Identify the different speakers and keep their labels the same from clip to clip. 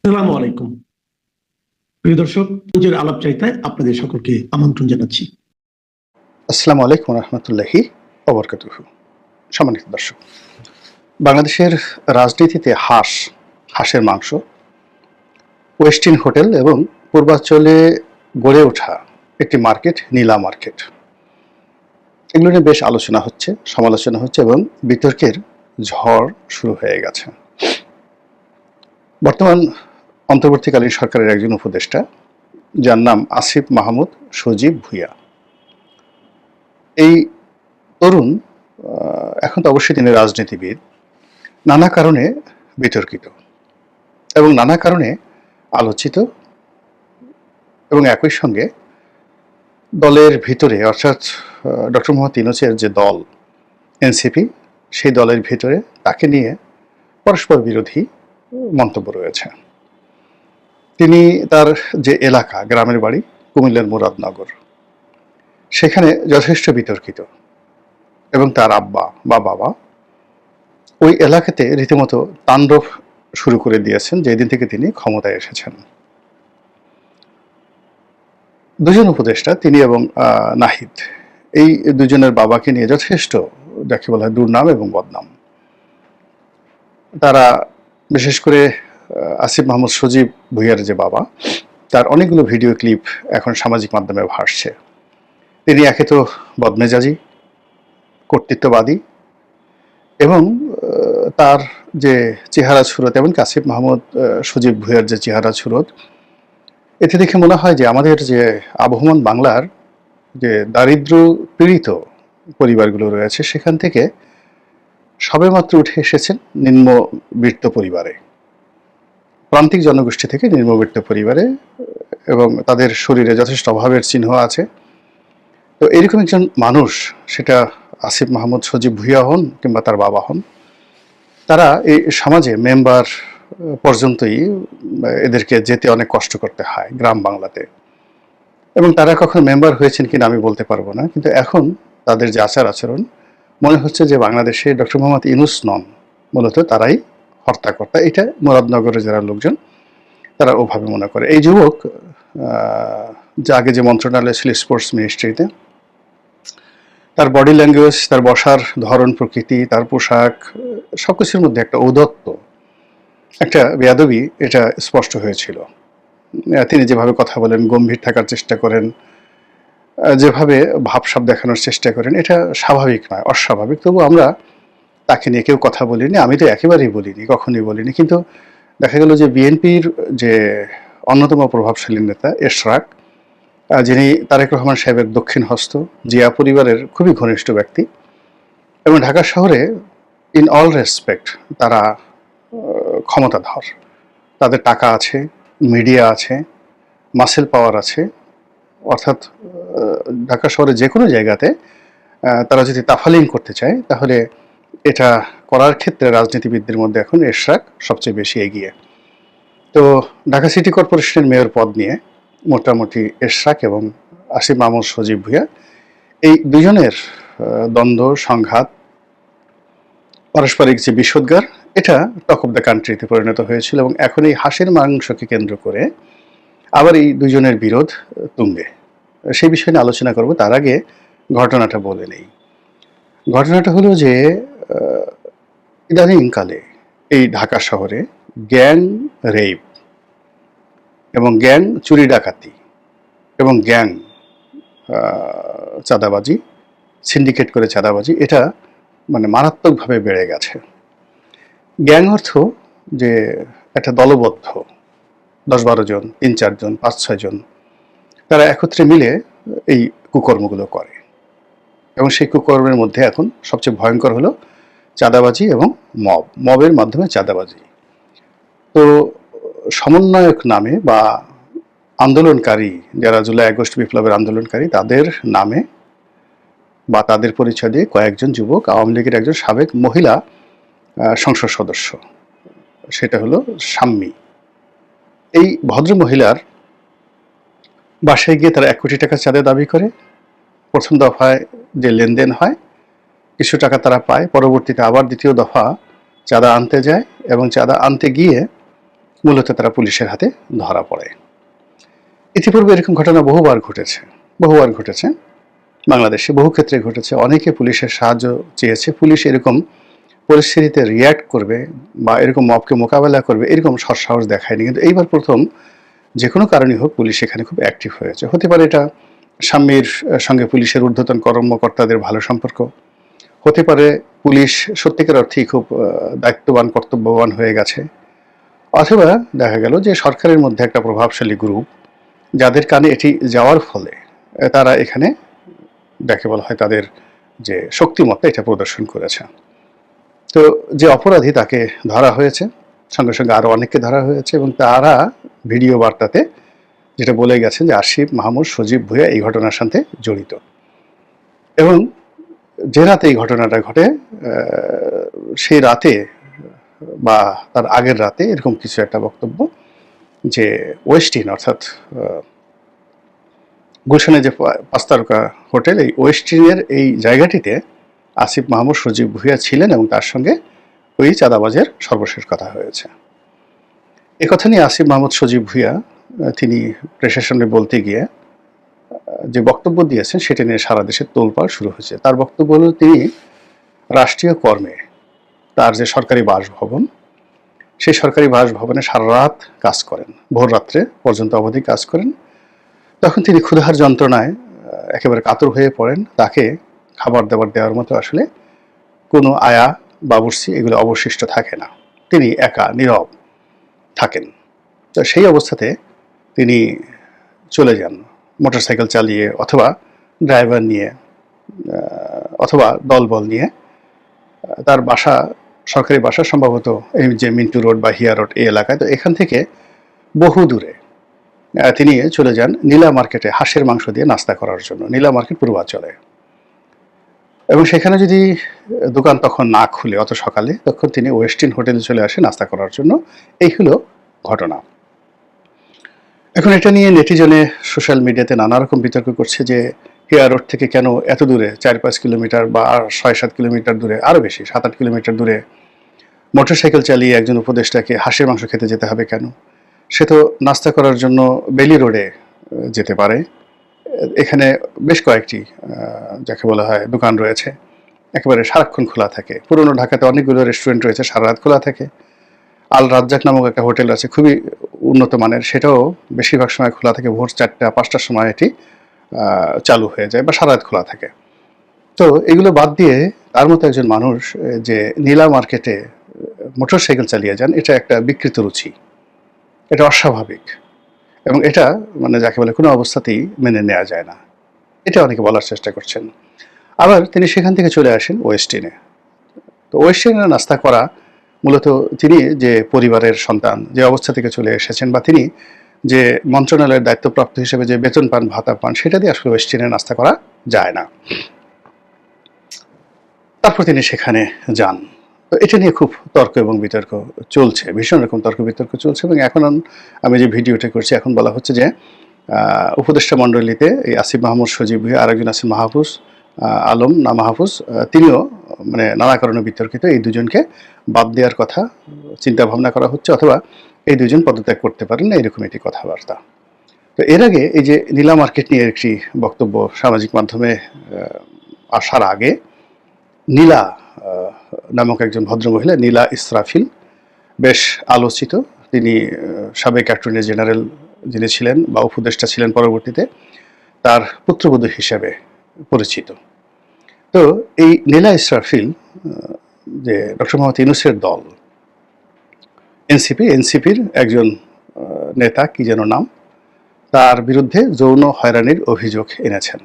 Speaker 1: আসসালামু আলাইকুম। প্রিয় দর্শক, নিজের আলাপচারিতায় আপনাদের সকলকে আমন্ত্রণ জানাচ্ছি।
Speaker 2: আসসালামু আলাইকুম রহমতুল্লাহি ওবরকাতুহু। সম্মানিত দর্শক, বাংলাদেশের রাজনীতিতে হাঁসের মাংস, ওয়েস্টিন হোটেল এবং পূর্বাঞ্চলে গড়ে ওঠা একটি মার্কেট, নীলা মার্কেট, এগুলো নিয়ে বেশ আলোচনা হচ্ছে, সমালোচনা হচ্ছে এবং বিতর্কের ঝড় শুরু হয়ে গেছে। বর্তমান অন্তর্বর্তীকালীন সরকারের একজন উপদেষ্টা, যার নাম আসিফ মাহমুদ সজীব ভুঁইয়া, এই তরুণ এখন তো অবশ্যই তিনি রাজনীতিবিদ, নানা কারণে বিতর্কিত এবং নানা কারণে আলোচিত, এবং একই সঙ্গে দলের ভিতরে অর্থাৎ ডক্টর মোহাম্মদ ইউনূসের যে দল এনসিপি, সেই দলের ভিতরে তাকে নিয়ে পরস্পর বিরোধী মন্তব্য রয়েছে। তিনি তার যে এলাকা, গ্রামের বাড়ি কুমিল্লার মুরাদনগর, সেখানে যথেষ্ট বিতর্কিত, এবং তার আব্বা বা বাবা ওই এলাকাতে রীতিমতো তাণ্ডব শুরু করে দিয়েছেন যেদিন থেকে তিনি ক্ষমতায় এসেছেন। দুজন উপদেষ্টা, তিনি এবং নাহিদ, এই দুজনের বাবাকে নিয়ে যথেষ্ট যাকে বলা হয় দুর্নাম এবং বদনাম। তারা বিশেষ করে আসিফ মাহমুদ সজীব ভুঁইয়ার যে বাবা, তার অনেকগুলো ভিডিও ক্লিপ এখন সামাজিক মাধ্যমে ভাসছে। তিনি একে তো বদমেজাজি, কর্তৃত্ববাদী, এবং তার যে চেহারা সুরত, এবং আসিফ মাহমুদ সজীব ভুঁইয়ার যে চেহারা সুরত, এতে দেখে মনে হয় যে আমাদের যে আবহমান বাংলার যে দারিদ্র পীড়িত পরিবারগুলো রয়েছে, সেখান থেকে সবেমাত্র উঠে এসেছেন নিম্নবিত্ত পরিবারে, প্রান্তিক জনগোষ্ঠী থেকে নিম্নবিত্ত পরিবারে, এবং তাদের শরীরে যথেষ্ট অভাবের চিহ্ন আছে। তো এরকম একজন মানুষ, সেটা আসিফ মাহমুদ সজীব ভুঁইয়া হন কিংবা তার বাবা হন, তারা এই সমাজে মেম্বার পর্যন্তই এদেরকে যেতে অনেক কষ্ট করতে হয় গ্রাম বাংলাতে, এবং তারা কখন মেম্বার হয়েছেন কিনা আমি বলতে পারবো না, কিন্তু এখন তাদের যে আচার আচরণ, মনে হচ্ছে যে বাংলাদেশে ডক্টর মোহাম্মদ ইউনূস নন, মূলত তারাই হর্তাকর্তা। এটা মুরাদনগরের যারা লোকজন, তারা ওভাবে মনে করে। এই যুবক যে আগে যে মন্ত্রণালয় ছিল স্পোর্টস মিনিস্ট্রিতে, তার বডি ল্যাঙ্গুয়েজ, তার বসার ধরন, প্রকৃতি, তার পোশাক, সবকিছুর মধ্যে একটা ঔদ্ধত্য, একটা বেয়াদবি, এটা স্পষ্ট হয়েছিল। তিনি যেভাবে কথা বলেন, গম্ভীর থাকার চেষ্টা করেন, যেভাবে ভাবসাব দেখানোর চেষ্টা করেন, এটা স্বাভাবিক নয়, অস্বাভাবিক। তবু আমরা তাকে নিয়ে কেউ কথা বলিনি, আমি তো একেবারেই বলিনি, কখনোই বলিনি। কিন্তু দেখা গেল যে বিএনপির যে অন্যতম প্রভাবশালী নেতা এশরাক, যিনি তারেক রহমান সাহেবের দক্ষিণ হস্ত, জিয়া পরিবারের খুবই ঘনিষ্ঠ ব্যক্তি, এবং ঢাকা শহরে ইন অল রেসপেক্ট তারা ক্ষমতাধর, তাদের টাকা আছে, মিডিয়া আছে, মাসেল পাওয়ার আছে। অর্থাৎ ঢাকা শহরে যে কোনো জায়গাতে তারা যদি তাফালিং করতে চায়, তাহলে এটা করার ক্ষেত্রে রাজনীতিবিদদের মধ্যে এখন এশরাক সবচেয়ে বেশি এগিয়ে। তো ঢাকা সিটি কর্পোরেশনের মেয়র পদ নিয়ে মোটামুটি এশরাক এবং আসিফ মাহমুদ সজীব ভুঁইয়া, এই দুজনের দ্বন্দ্ব, সংঘাত, পারস্পরিক যে বিষোদ্গার, এটা টক অফ দ্য কান্ট্রিতে পরিণত হয়েছিল, এবং এখন এই হাঁসের মাংসকে কেন্দ্র করে আবার এই দুজনের বিরোধ তুঙ্গে। সেই বিষয়ে নিয়ে আলোচনা করব। তার আগে ঘটনাটা বলে নেই। ঘটনাটা হলো যে ইদানিংকালে এই ঢাকা শহরে গ্যাং রেপ এবং গ্যাং চুরি ডাকাতি এবং গ্যাং চাঁদাবাজি, সিন্ডিকেট করে চাঁদাবাজি, এটা মানে মারাত্মকভাবে বেড়ে গেছে। গ্যাং অর্থ যে একটা দলবদ্ধ 10-12 জন, 3-4 জন, 5-6 জন, তারা একত্রে মিলে এই কুকর্মগুলো করে, এবং সেই কুকর্মের মধ্যে এখন সবচেয়ে ভয়ঙ্কর হলো চাঁদাবাজি এবং মবের মাধ্যমে চাঁদাবাজি। তো সমন্বয়ক নামে বা আন্দোলনকারী, যারা জুলাই আগস্ট বিপ্লবের আন্দোলনকারী, তাদের নামে বা তাদের পরিচয় দিয়ে কয়েকজন যুবক, আওয়ামী লীগের একজন সাবেক মহিলা সংসদ সদস্য, সেটা হলো শাম্মী, এই ভদ্র মহিলার বাসায় গিয়ে তারা 1 কোটি টাকা চাঁদা দাবি করে। প্রথম দফায় যে লেনদেন হয়, কিছু টাকা তারা পায়, পরবর্তীতে আবার দ্বিতীয় দফা চাঁদা আনতে যায়, এবং চাঁদা আনতে গিয়ে মূলত তারা পুলিশের হাতে ধরা পড়ে। ইতিপূর্বে এরকম ঘটনা বহুবার ঘটেছে বাংলাদেশে, বহু ক্ষেত্রে ঘটেছে। অনেকে পুলিশের সাহায্য চেয়েছে, পুলিশ এরকম পরিস্থিতিতে রিয়্যাক্ট করবে বা এরকম মবকে মোকাবেলা করবে এরকম সৎসাহস দেখায়নি। কিন্তু এইবার প্রথম যে কোনো কারণেই হোক পুলিশ এখানে খুব অ্যাক্টিভ হয়েছে। হতে পারে এটা স্বামীর সঙ্গে পুলিশের ঊর্ধ্বতন কর্মকর্তাদের ভালো সম্পর্ক, হতে পারে পুলিশ সত্যিকার অর্থেই খুব দায়িত্ববান কর্তব্যবান হয়ে গেছে, অথবা দেখা গেল যে সরকারের মধ্যে একটা প্রভাবশালী গ্রুপ যাদের কানে এটি যাওয়ার ফলে তারা এখানে যাকে বলা হয় তাদের যে শক্তিমত্তা এটা প্রদর্শন করেছে। তো যে অপরাধী তাকে ধরা হয়েছে, সঙ্গে সঙ্গে আরও অনেককে ধরা হয়েছে, এবং তারা ভিডিও বার্তাতে যেটা বলে গেছেন যে আসিফ মাহমুদ সজীব ভুঁইয়া এই ঘটনার সাথে জড়িত। এবং যে রাতে এই ঘটনাটা ঘটে সেই রাতে বা তার আগের রাতে এরকম কিছু একটা বক্তব্য যে ওয়েস্টিন অর্থাৎ গুলশানে যে 5 তারকা হোটেল, এই ওয়েস্টিনের এই জায়গাটিতে আসিফ মাহমুদ সজীব ভুঁইয়া ছিলেন এবং তার সঙ্গে ওই চাঁদাবাজের সর্বশেষ কথা হয়েছে। এ কথা নিয়ে আসিফ মাহমুদ সজীব ভুঁইয়া তিনি প্রেসের সামনে বলতে গিয়ে যে বক্তব্য দিয়েছেন সেটা নিয়ে সারা দেশে তোলপাড় শুরু হয়েছে। তার বক্তব্য হল তিনি রাষ্ট্রীয় কর্মে তার যে সরকারি বাসভবন, সেই সরকারি বাসভবনে সারা রাত কাজ করেন, ভোর রাত্রে পর্যন্ত অবধি কাজ করেন। তখন তিনি ক্ষুধার যন্ত্রণায় একেবারে কাতর হয়ে পড়েন। তাকে খাবার দাবার দেওয়ার মতো আসলে কোনো আয়া বাবুর্চি এগুলো অবশিষ্ট থাকে না, তিনি একা নীরব থাকেন। তো সেই অবস্থাতে তিনি চলে যান মোটরসাইকেল চালিয়ে অথবা ড্রাইভার নিয়ে অথবা দলবল নিয়ে। তার বাসা সরকারি বাসা সম্ভবত এই যে মিন্টু রোড বা হিয়া রোড এই এলাকায়। তো এখান থেকে বহু দূরে তিনি চলে যান নীলা মার্কেটে হাঁসের মাংস দিয়ে নাস্তা করার জন্য, নীলা মার্কেট পূর্বাঞ্চলে। এবং সেখানে যদি দোকান তখন না খুলে অত সকালে, তখন তিনি ওয়েস্টিন হোটেলে চলে আসেন নাস্তা করার জন্য। এই হলো ঘটনা। এখন এটা নিয়ে নেটিজনে সোশ্যাল মিডিয়াতে নানা রকম বিতর্ক করছে যে হিয়া রোড থেকে কেন এত দূরে 4-5 কিলোমিটার বা 6-7 কিলোমিটার দূরে, আরও বেশি 7-8 কিলোমিটার দূরে মোটরসাইকেল চালিয়ে একজন উপদেষ্টাকে হাঁসের মাংস খেতে যেতে হবে কেন? সে তো নাস্তা করার জন্য বেলি রোডে যেতে পারে। এখানে বেশ কয়েকটি যাকে বলা হয় দোকান রয়েছে, একেবারে সারাক্ষণ খোলা থাকে। পুরনো ঢাকাতে অনেকগুলো রেস্টুরেন্ট রয়েছে, সারা রাত খোলা থাকে। আল রাজ্জাক নামক একটা হোটেল আছে, খুবই উন্নত মানের, সেটাও বেশিরভাগ সময় খোলা থাকে। ভোর 4টা-5টার সময় এটি চালু হয়ে যায় বা সারা রাত খোলা থাকে। তো এগুলো বাদ দিয়ে তার মতো একজন মানুষ যে নীলা মার্কেটে মোটরসাইকেল চালিয়ে যান, এটা একটা বিকৃত রুচি, এটা অস্বাভাবিক, এবং এটা মানে যাকে বলে কোনো অবস্থাতেই মেনে নেওয়া যায় না, এটা অনেকে বলার চেষ্টা করছেন। আবার তিনি সেখান থেকে চলে আসেন ওয়েস্টিনে। তো ওয়েস্টিনে নাস্তা করা মূলত তিনি যে পরিবারের সন্তান, যে অবস্থা থেকে চলে এসেছেন, বা তিনি যে মন্ত্রণালয়ের দায়িত্বপ্রাপ্ত হিসেবে যে বেতন পান, ভাতা পান, সেটা দিয়ে আসলে ওয়েস্টিনে নাস্তা করা যায় না। তারপর তিনি সেখানে যান। তো এটা নিয়ে খুব তর্ক এবং বিতর্ক চলছে, ভীষণ রকম তর্ক বিতর্ক চলছে। এবং এখন আমি যে ভিডিওটা করছি, এখন বলা হচ্ছে যে উপদেষ্টা মণ্ডলীতে এই আসিফ মাহমুদ সজীব ভুঁইয়া, আরেকজন আছেন মাহফুজ আলম না মাহফুজ, তিনিও মানে নানা কারণে বিতর্কিত। এই দুজনকে বাদ দেওয়ার কথা চিন্তা ভাবনা করা হচ্ছে, অথবা এই দুজন পদত্যাগ করতে পারেন না, এরকম একটি কথাবার্তা। তো এর আগে এই যে নীলা মার্কেট নিয়ে একটি বক্তব্য সামাজিক মাধ্যমে আসার আগে নীলা নামক একজন ভদ্রমহিলা, নীলা ইসরাফিল, বেশ আলোচিত। তিনি সাবেক অ্যাটর্নি জেনারেল যিনি ছিলেন বা উপদেষ্টা ছিলেন, পরবর্তীতে তার পুত্রবধূ হিসেবে পরিচিত। তো এই নীলা ইসরাফিল যে ডক্টর মোহাম্মদ ইউনূসের দল এনসিপির একজন নেতা, কি যেন নাম, তার বিরুদ্ধে যৌন হয়রানির অভিযোগ এনেছেন।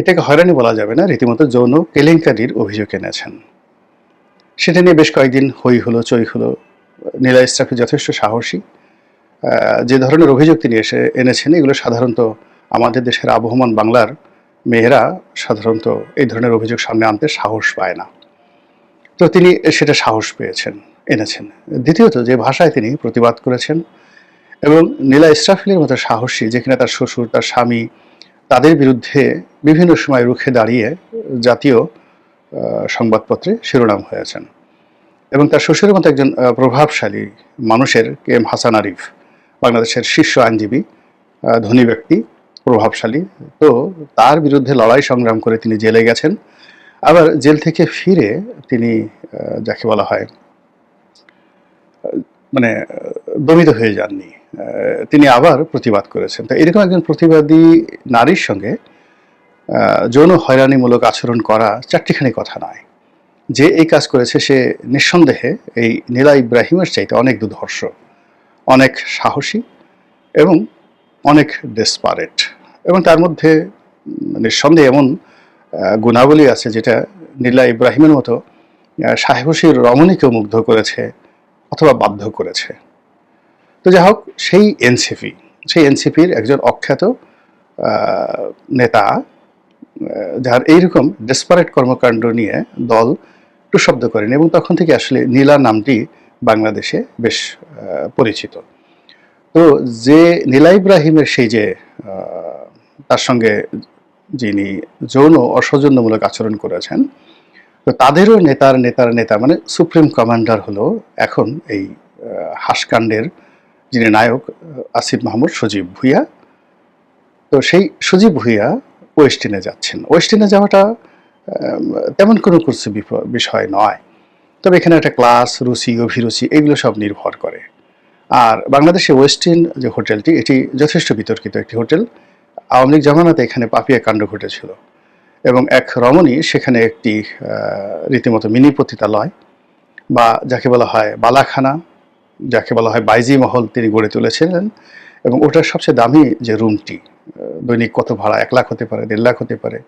Speaker 2: এটাকে হয়রানি বলা যাবে না, রীতিমতো যৌন কেলেঙ্কারির অভিযোগ এনেছেন। সেটা নিয়ে বেশ কয়েকদিন হই হলো, চই হলো। নীলা ইসরাফিল যথেষ্ট সাহসী। যে ধরনের অভিযোগ তিনি এনেছেন, এগুলো সাধারণত আমাদের দেশের আবহমান বাংলার মেয়েরা সাধারণত এই ধরনের অভিযোগ সামনে আনতে সাহস পায় না। তো তিনি সেটা সাহস এনেছেন। দ্বিতীয়ত যে ভাষায় তিনি প্রতিবাদ করেছেন, এবং নীলা ইসরাফিলের মতো সাহসী, যেখানে তার শ্বশুর, তার স্বামী, তাদের বিরুদ্ধে বিভিন্ন সময় রুখে দাঁড়িয়ে জাতীয় সংবাদপত্রে শিরোনাম হয়েছেন। এবং তার শ্বশুরের মতো একজন প্রভাবশালী মানুষের কে এম হাসান আরিফ, বাংলাদেশের শীর্ষ আইনজীবী, ধনী ব্যক্তি, প্রভাবশালী। তো তার বিরুদ্ধে লড়াই সংগ্রাম করে তিনি জেলে গেছেন। আবার জেল থেকে ফিরে তিনি যাকে বলা হয় মানে দমিত হয়ে যাননি, তিনি আবার প্রতিবাদ করেছেন। তো এরকম একজন প্রতিবাদী নারীর সঙ্গে যৌন হয়রানিমূলক আচরণ করা চারটিখানি কথা নয়। যে এই কাজ করেছে সে নিঃসন্দেহে এই নীলা ইব্রাহিমের চাইতে অনেক দুর্ধর্ষ, অনেক সাহসী এবং অনেক ডেসপারেট। এবং তার মধ্যে নিঃসন্দেহে এমন গুণাবলী আছে যেটা নীলা ইব্রাহিমের মতো সাহসী রমণীকেও মুগ্ধ করেছে অথবা বাধ্য করেছে। তো যাই হোক, সেই এনসিপির একজন অখ্যাত নেতা, যার এইরকম ডেসপারেট কর্মকাণ্ড নিয়ে দল টুশব্দ করেন, এবং তখন থেকে আসলে নীলা নামটি বাংলাদেশে বেশ পরিচিত। তো যে নীলা ইব্রাহিমের সেই যে তার সঙ্গে যিনি যৌন অসৌজন্যমূলক আচরণ করেছেন, তো তাদেরও নেতার নেতা মানে সুপ্রিম কমান্ডার হলো এখন এই হাসকাণ্ডের যিনি নায়ক আসিফ মাহমুদ সজীব ভুঁইয়া। তো সেই সজীব ভুঁইয়া ওয়েস্টিনে যাচ্ছেন। ওয়েস্টিনে যাওয়াটা তেমন কোনো বিষয় নয়, তবে এখানে একটা ক্লাস, রুচি, অভিরুচি এগুলো সব নির্ভর করে। আর বাংলাদেশে ওয়েস্টিন যে হোটেলটি, এটি যথেষ্ট বিতর্কিত একটি হোটেল। আওয়ামী লীগ জামানাতে এখানে পাপিয়া কাণ্ড ঘটেছিল এবং এক রমণী সেখানে একটি রীতিমতো মিনি পতিতালয় বা যাকে বলা হয় বালাখানা, যাকে বলা হয় বাইজি মহল তিনি গড়ে তুলেছিলেন। এবং ওটার সবচেয়ে দামি যে রুমটি, দৈনিক কত ভাড়া, 1 লাখ হতে পারে, 1.5 লাখ হতে পারে।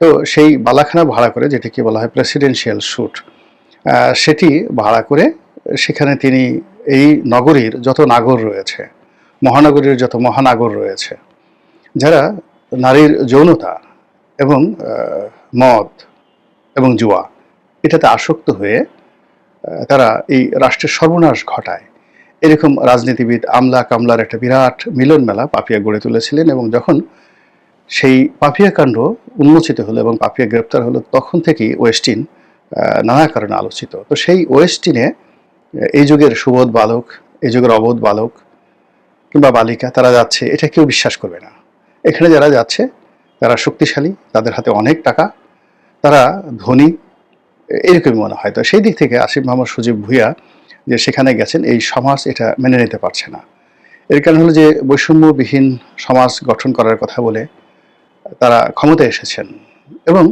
Speaker 2: তো সেই বালাখানা ভাড়া করে, যেটিকে বলা হয় প্রেসিডেন্সিয়াল স্যুট, সেটি ভাড়া করে সেখানে তিনি এই নগরীর যত নাগর রয়েছে, মহানগরীর যত মহানাগর রয়েছে, যারা নারীর যৌনতা এবং মদ এবং জুয়া এটাতে আসক্ত হয়ে তারা এই রাষ্ট্রের সর্বনাশ ঘটায়, এরকম রাজনীতিবিদ আমলা কামলার একটা বিরাট মিলন মেলা পাপিয়া গড়ে তুলেছিলেন। এবং যখন সেই পাপিয়া কাণ্ড উন্মোচিত হলো এবং পাপিয়া গ্রেপ্তার হলো, তখন থেকেই ওয়েস্টিন নানা কারণে আলোচিত। তো সেই ওয়েস্টিনে এই যুগের সুবোধ বালক, এই যুগের অবোধ বালক কিংবা বালিকা তারা যাচ্ছে, এটা কেউ বিশ্বাস করবে না। এখানে যারা যাচ্ছে তারা শক্তিশালী, তাদের হাতে অনেক টাকা, তারা ধনী, এরকমই মনে হয়। তো সেই দিক থেকে আসিফ মাহমুদ সজীব ভুঁইয়া যে সেখানে গেছেন, এই সমাজ এটা মেনে নিতে পারছে না। এর কারণ হলো যে বৈষম্যবিহীন সমাজ গঠন করার কথা বলে তারা ক্ষমতায় এসেছেন, এবং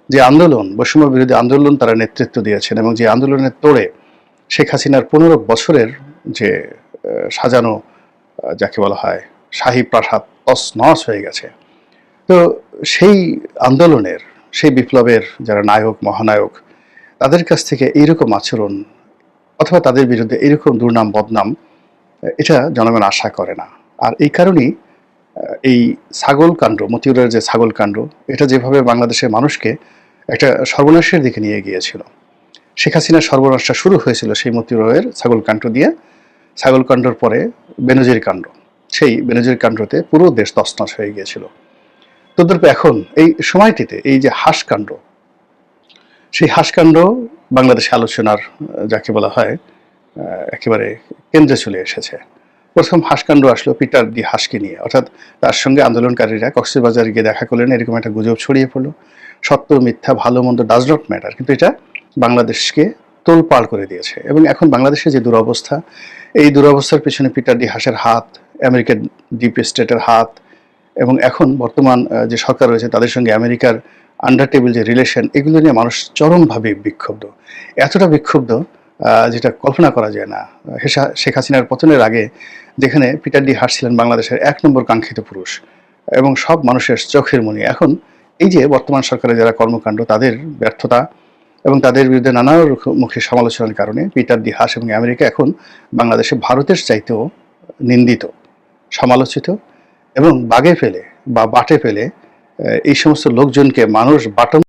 Speaker 2: যে আন্দোলন, বৈষম্য বিরোধী আন্দোলন তারা নেতৃত্ব দিয়েছেন, এবং যে আন্দোলনের তোড়ে শেখ হাসিনার 15 বছরের যে সাজানো যাকে বলা হয় শাহী প্রাসাদ তছনছ হয়ে গেছে। তো সেই আন্দোলনের, সেই বিপ্লবের যারা নায়ক, মহানায়ক, তাদের কাছ থেকে এইরকম আচরণ অথবা তাদের বিরুদ্ধে এইরকম দুর্নাম বদনাম, এটা জনগণ আশা করে না। আর এই কারণেই এই ছাগল কাণ্ড, মতিউরের যে ছাগল কাণ্ড, এটা যেভাবে বাংলাদেশের মানুষকে একটা সর্বনাশের দিকে নিয়ে গিয়েছিল, শেখ হাসিনার সর্বনাশটা শুরু হয়েছিল সেই মতিউরের ছাগল কাণ্ড দিয়ে। ছাগল কাণ্ডর পরে বেনজির কাণ্ড, সেই বেনজির কাণ্ডতে পুরো দেশ তছনছ হয়ে গিয়েছিল। তদ্রূপ এখন এই সময়টিতে এই যে হাসকাণ্ড, সেই হাসকাণ্ড বাংলাদেশে আলোচনার যাকে বলা হয় একেবারে কেন্দ্রে চলে এসেছে। প্রথম হাসকাণ্ড আসলো পিটার ডি হাসকে নিয়ে, অর্থাৎ তার সঙ্গে আন্দোলনকারীরা কক্সবাজারে গিয়ে দেখা করলেন, এরকম একটা গুজব ছড়িয়ে পড়লো। সত্য মিথ্যা ভালো মন্দ ডাজ নট ম্যাটার, কিন্তু এটা বাংলাদেশকে তোলপাড় করে দিয়েছে। এবং এখন বাংলাদেশে যে দুরবস্থা, এই দুরবস্থার পেছনে পিটার ডি হাসের হাত, আমেরিকার ডিপ স্টেটের হাত, এবং এখন বর্তমান যে সরকার রয়েছে তাদের সঙ্গে আমেরিকার আন্ডার টেবিল যে রিলেশন, এগুলো নিয়ে মানুষ চরমভাবে বিক্ষুব্ধ। এতটা বিক্ষুব্ধ যেটা কল্পনা করা যায় না। শেখ হাসিনার পতনের আগে যেখানে পিটার ডি হাস ছিলেন বাংলাদেশের 1 নম্বর কাঙ্ক্ষিত পুরুষ এবং সব মানুষের চোখের মণি, এখন এই যে বর্তমান সরকারের যারা কর্মকাণ্ড, তাদের ব্যর্থতা এবং তাদের বিরুদ্ধে নানা মুখী সমালোচনার কারণে পিটার ডি হাস এবং আমেরিকা এখন বাংলাদেশে ভারতের চাইতেও নিন্দিত, সমালোচিত, এবং বাগে ফেলে বা বাটে ফেলে এই সমস্ত লোকজনকে মানুষ বাটন